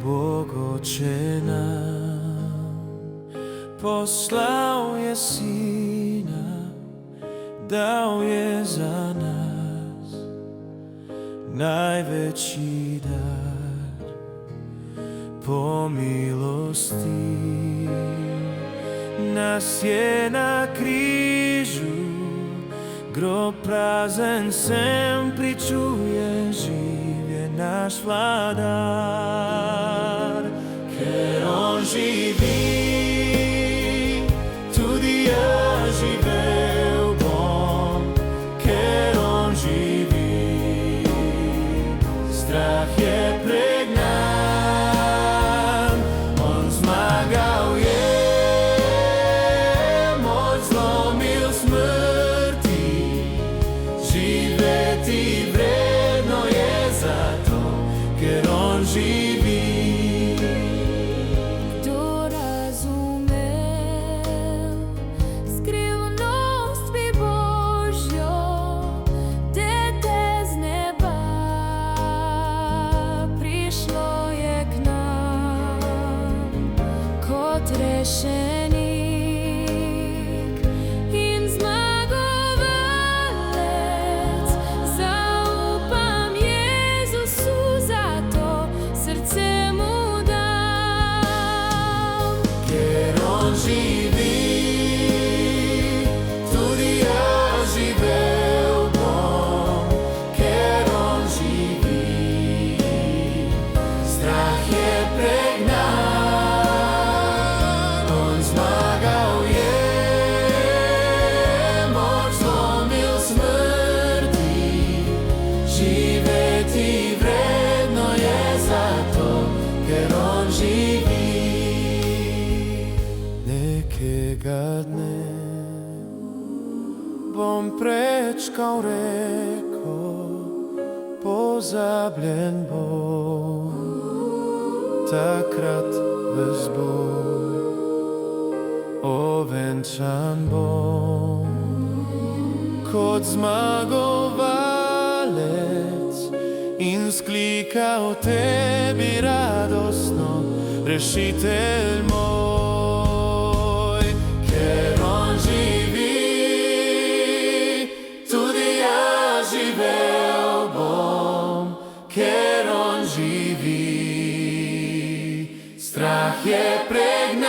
Bog Oče nam poslal je Sina, dal je za nas največji dar. Po milosti nas je na križu, grob prazen sem pričuje, živ je naš vladar. Ker on živi, tudi jaz živel bom. Ker on živi, strah je pregnan. On zmagal je, moč zlomil smrti. Živeti vredno je zato, ker on živi. Rešenik in zmagovalec, zaupam Jezusu, zato srce mu dam. Ker on živi, tudi jaz živel bom. Ker on živi, strah je pregnan. Živeti vredno je zato, ker on živi. Nekega dne bom prečkal reko, pozabljen bom, takrat ves bom, ovenčan bom kot zmagovalec in vzklikal tebi radostno, rešitelj moj. Ker on živi, tudi jaz živel bom. Ker on živi, strah je pregnan.